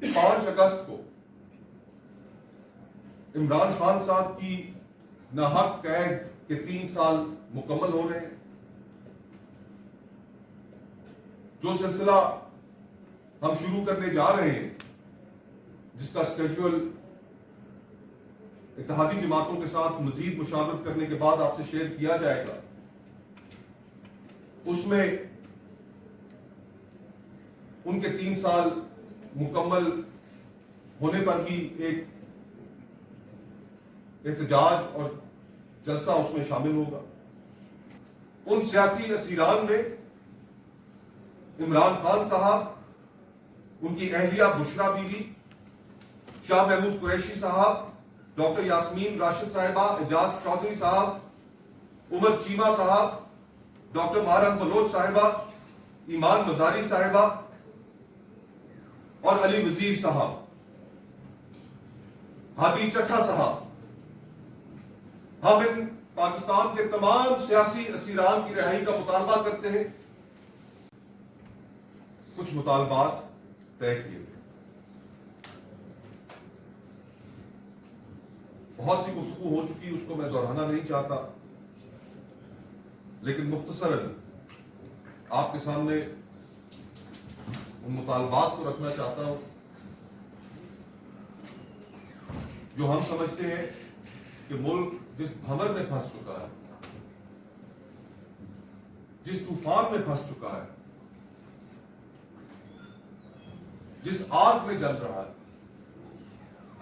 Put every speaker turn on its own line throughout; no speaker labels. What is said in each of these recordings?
5 اگست کو عمران خان صاحب کی ناحق قید کے 3 سال مکمل ہو رہے ہیں. جو سلسلہ ہم شروع کرنے جا رہے ہیں، جس کا اسکیڈول اتحادی جماعتوں کے ساتھ مزید مشاورت کرنے کے بعد آپ سے شیئر کیا جائے گا، اس میں ان کے 3 سال مکمل ہونے پر بھی ایک احتجاج اور جلسہ اس میں شامل ہوگا. ان سیاسی اسیران میں عمران خان صاحب، ان کی اہلیہ بشرا بیوی، شاہ محمود قریشی صاحب، ڈاکٹر یاسمین راشد صاحبہ، اعجاز چودھری صاحب، عمر چیمہ صاحب، ڈاکٹر ماہرہ بلوچ صاحبہ، ایمان مزاری صاحبہ اور علی وزیر صاحب، ہادی چٹھا صاحب. ہم ان پاکستان کے تمام سیاسی اسیران کی رہائی کا مطالبہ کرتے ہیں. کچھ مطالبات طے کیے گئے. بہت سی گفتگو ہو چکی، اس کو میں دہرانا نہیں چاہتا، لیکن مختصراً آپ کے سامنے ان مطالبات کو رکھنا چاہتا ہوں جو ہم سمجھتے ہیں کہ ملک جس بھنور میں پھنس چکا ہے، جس طوفان میں پھنس چکا ہے، جس آگ میں جل رہا ہے،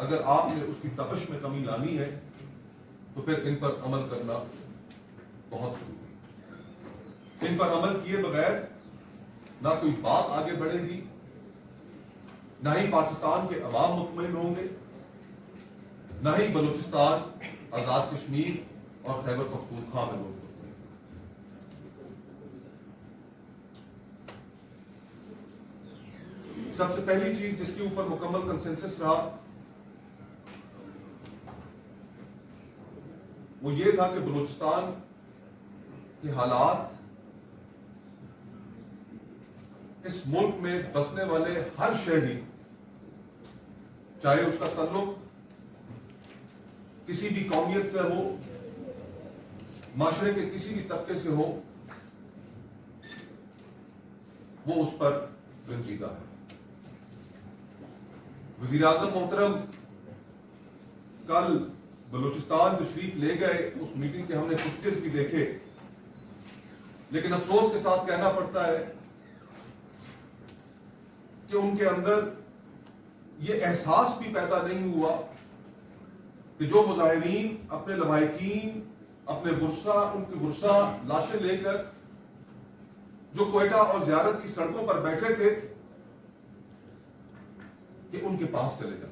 اگر آپ نے اس کی تپش میں کمی لانی ہے تو پھر ان پر عمل کرنا بہت ضروری ہے. ان پر عمل کیے بغیر نہ کوئی بات آگے بڑھے گی، نہ ہی پاکستان کے عوام مطمئن ہوں گے، نہ ہی بلوچستان، آزاد کشمیر اور خیبر پختونخوا میں لوگ. سب سے پہلی چیز جس کے اوپر مکمل کنسنسس رہا وہ یہ تھا کہ بلوچستان کے حالات اس ملک میں بسنے والے ہر شہری، چاہے اس کا تعلق کسی بھی قومیت سے ہو، معاشرے کے کسی بھی طبقے سے ہو، وہ اس پر رنجیدہ ہے. وزیر اعظم محترم کل بلوچستان تشریف لے گئے. اس میٹنگ کے ہم نے فکچرز بھی دیکھے، لیکن افسوس کے ساتھ کہنا پڑتا ہے کہ ان کے اندر یہ احساس بھی پیدا نہیں ہوا کہ جو مظاہرین اپنے لواحقین، اپنے ورثہ، ان کے ورثہ لاشیں لے کر جو کوئٹہ اور زیارت کی سڑکوں پر بیٹھے تھے، کہ ان کے پاس چلے جائیں.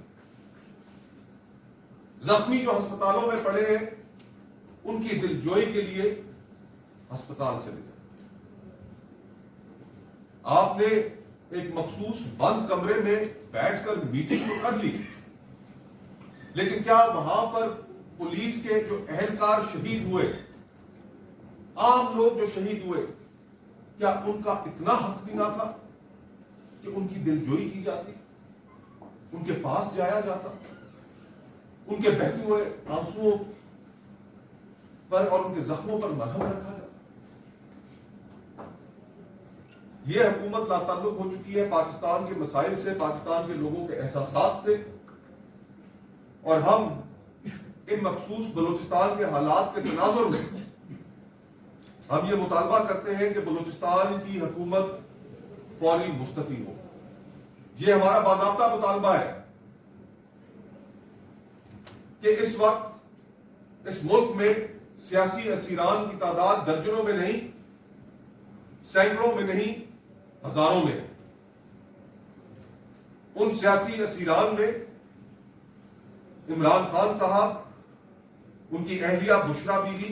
زخمی جو ہسپتالوں میں پڑے ہیں، ان کی دلجوئی کے لیے ہسپتال چلے جائیں. آپ نے ایک مخصوص بند کمرے میں بیٹھ کر میٹنگ تو کر لی، لیکن کیا وہاں پر پولیس کے جو اہلکار شہید ہوئے، عام لوگ جو شہید ہوئے، کیا ان کا اتنا حق بھی نہ تھا کہ ان کی دلجوئی کی جاتی، ان کے پاس جایا جاتا، ان کے بہتے ہوئے آنسوؤں پر اور ان کے زخموں پر مرہم رکھا جاتا؟ یہ حکومت لا تعلق ہو چکی ہے پاکستان کے مسائل سے، پاکستان کے لوگوں کے احساسات سے، اور ہم ان مخصوص بلوچستان کے حالات کے تناظر میں ہم یہ مطالبہ کرتے ہیں کہ بلوچستان کی حکومت فوری مستعفی ہو. یہ ہمارا باضابطہ مطالبہ ہے کہ اس وقت اس ملک میں سیاسی اسیران کی تعداد درجنوں میں نہیں، سینکڑوں میں نہیں، ہزاروں میں ہے. ان سیاسی اسیران میں عمران خان صاحب، ان کی اہلیہ بشرا بیوی،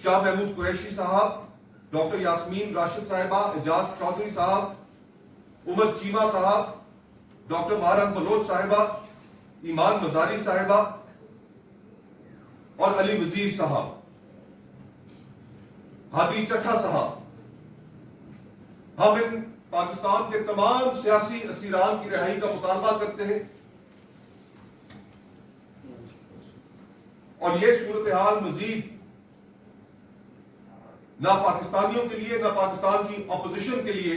شاہ محمود قریشی صاحب، ڈاکٹر یاسمین راشد صاحبہ، اعجاز چودھری صاحب، عمر چیمہ صاحب، ڈاکٹر ماہرہ بلوچ صاحبہ، ایمان مزاری صاحبہ اور علی وزیر صاحب، ہادی چٹھا صاحب. ہم ان پاکستان کے تمام سیاسی اسیران کی رہائی کا مطالبہ کرتے ہیں، اور یہ صورتحال مزید نہ پاکستانیوں کے لیے نہ پاکستان کی اپوزیشن کے لیے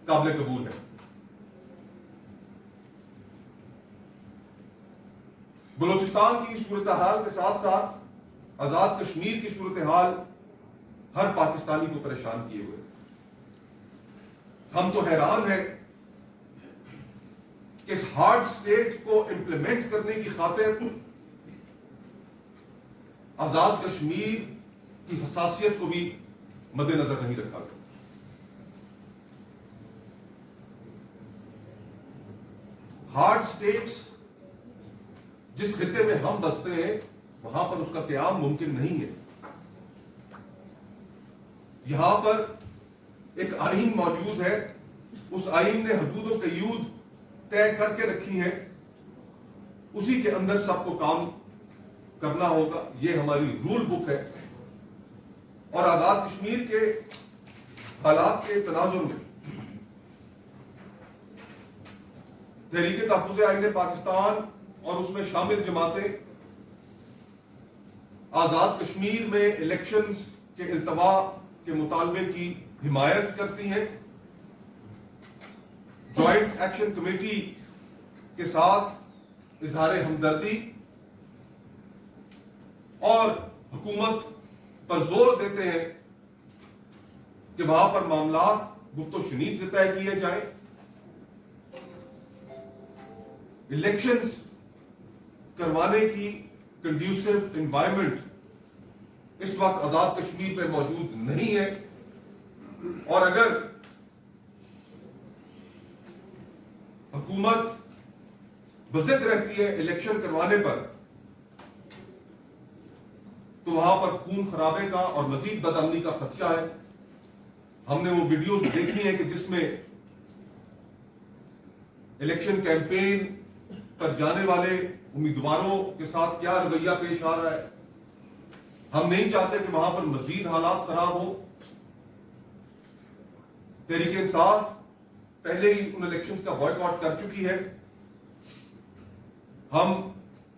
قابل قبول ہے۔ بلوچستان کی صورتحال کے ساتھ ساتھ آزاد کشمیر کی صورتحال ہر پاکستانی کو پریشان کیے ہوئے۔ ہم تو حیران ہیں کہ اس ہارڈ سٹیٹ کو امپلیمنٹ کرنے کی خاطر آزاد کشمیر کی حساسیت کو بھی مد نظر نہیں رکھا گیا۔ ہارڈ سٹیٹس جس خطے میں ہم بستے ہیں وہاں پر اس کا قیام ممکن نہیں ہے۔ یہاں پر ایک آئین موجود ہے، اس آئین نے حدود و قیود طے کر کے رکھی ہیں، اسی کے اندر سب کو کام کرنا ہوگا، یہ ہماری رول بک ہے۔ اور آزاد کشمیر کے حالات کے تناظر میں تحریک تحفظ آئین پاکستان اور اس میں شامل جماعتیں آزاد کشمیر میں الیکشنز کے التوا کے مطالبے کی حمایت کرتی ہیں۔ جوائنٹ ایکشن کمیٹی کے ساتھ اظہار ہمدردی اور حکومت پر زور دیتے ہیں کہ وہاں پر معاملات گفت و شنید سے طے کیے جائیں۔ الیکشنز کروانے کی کنڈیوسو انوائرمنٹ اس وقت آزاد کشمیر میں موجود نہیں ہے، اور اگر حکومت بضد رہتی ہے الیکشن کروانے پر تو وہاں پر خون خرابے کا اور مزید بدامنی کا خدشہ ہے۔ ہم نے وہ ویڈیوز دیکھی ہیں کہ جس میں الیکشن کیمپین پر جانے والے امیدواروں کے ساتھ کیا رویہ پیش آ رہا ہے۔ ہم نہیں چاہتے کہ وہاں پر مزید حالات خراب ہوں۔ تحریک انصاف پہلے ہی ان الیکشنز کا بائیکاٹ کر چکی ہے۔ ہم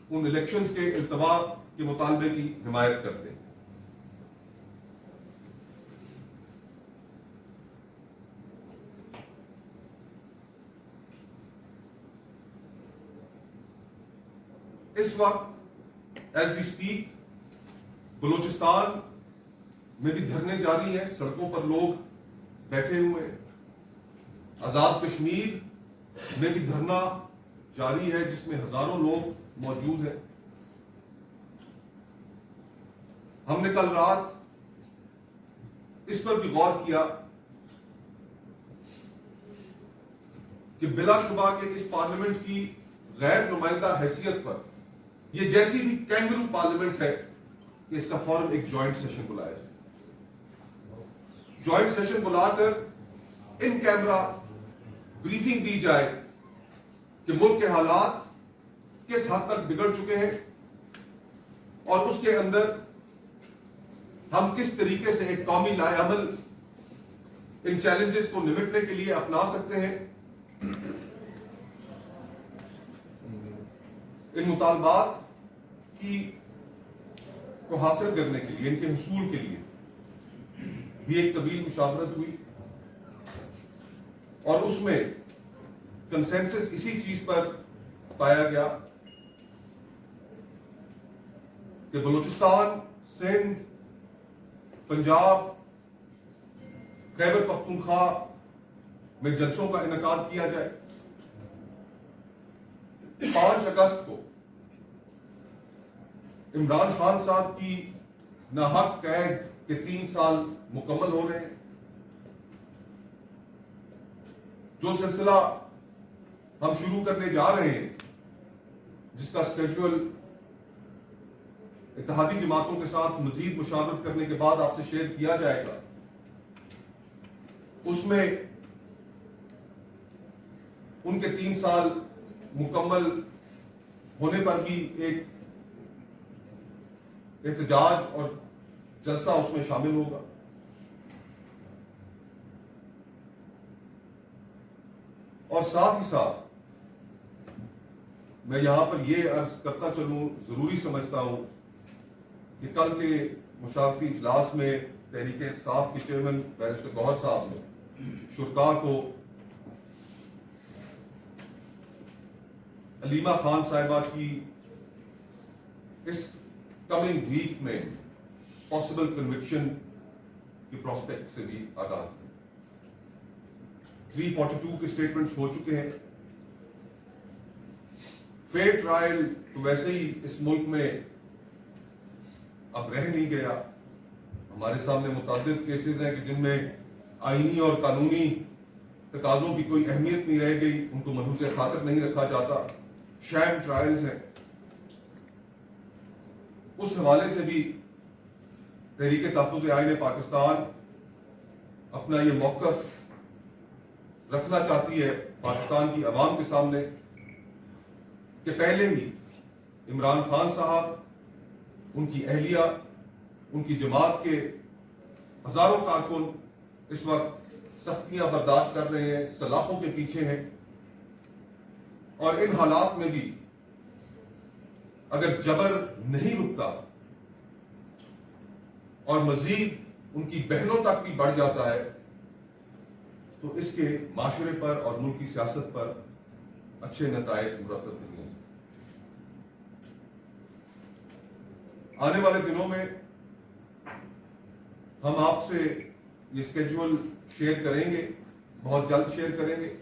ان الیکشنز کے التوا کے مطالبے کی حمایت کرتے ہیں۔ اس وقت ایز وی اسپیک بلوچستان میں بھی دھرنے جاری ہیں، سڑکوں پر لوگ بیٹھے ہوئے ہیں۔ آزاد کشمیر میں بھی دھرنا جاری ہے جس میں ہزاروں لوگ موجود ہیں۔ ہم نے کل رات اس پر بھی غور کیا کہ بلا شبہ کہ اس پارلیمنٹ کی غیر نمائندہ حیثیت پر یہ جیسی بھی کینگرو پارلیمنٹ ہے کہ اس کا فوراً ایک جوائنٹ سیشن بلایا جائے، جوائنٹ سیشن بلا کر ان کیمرہ بریفنگ دی جائے کہ ملک کے حالات کس حد تک بگڑ چکے ہیں اور اس کے اندر ہم کس طریقے سے ایک قومی لائحہ عمل ان چیلنجز کو نمٹنے کے لیے اپنا سکتے ہیں۔ ان مطالبات کو حاصل کرنے کے لیے، ان کے حصول کے لیے بھی ایک طویل مشاورت ہوئی، اور اس میں کنسنسس اسی چیز پر پایا گیا کہ بلوچستان، سندھ، پنجاب، خیبر پختونخوا میں جلسوں کا انعقاد کیا جائے۔ 5 اگست کو عمران خان صاحب کی ناحق قید کے 3 سال مکمل ہو رہے ہیں۔ جو سلسلہ ہم شروع کرنے جا رہے ہیں، جس کا اسکیڈول اتحادی جماعتوں کے ساتھ مزید مشاورت کرنے کے بعد آپ سے شیئر کیا جائے گا، اس میں ان کے 3 سال مکمل ہونے پر بھی ایک احتجاج اور جلسہ اس میں شامل ہوگا۔ اور ساتھ ہی ساتھ میں یہاں پر یہ عرض کرتا چلوں، ضروری سمجھتا ہوں کہ کل کے مشاورتی اجلاس میں تحریک انصاف کے چیئرمین بیرسٹر گوہر صاحب نے شرکاء کو علیمہ خان صاحبہ کی اس کمنگ ویک میں پاسبل کنوکشن کی پروسپیکٹ سے بھی آگاہ کی۔ 342 کے سٹیٹمنٹس ہو چکے ہیں۔ فیئر ٹرائل تو ویسے ہی اس ملک میں اب رہ نہیں گیا۔ ہمارے سامنے متعدد کیسز ہیں کہ جن میں آئینی اور قانونی تقاضوں کی کوئی اہمیت نہیں رہ گئی، ان کو ملحوظ خاطر نہیں رکھا جاتا، شام ٹرائلز ہیں۔ اس حوالے سے بھی تحریک تحفظ آئین پاکستان اپنا یہ موقف رکھنا چاہتی ہے پاکستان کی عوام کے سامنے کہ پہلے ہی عمران خان صاحب، ان کی اہلیہ، ان کی جماعت کے ہزاروں کارکن اس وقت سختیاں برداشت کر رہے ہیں، سلاخوں کے پیچھے ہیں، اور ان حالات میں بھی اگر جبر نہیں رکتا اور مزید ان کی بہنوں تک بھی بڑھ جاتا ہے تو اس کے معاشرے پر اور ملک کی سیاست پر اچھے نتائج مرتب نہیں ہیں۔ آنے والے دنوں میں ہم آپ سے یہ اسکیڈول شیئر کریں گے، بہت جلد شیئر کریں گے۔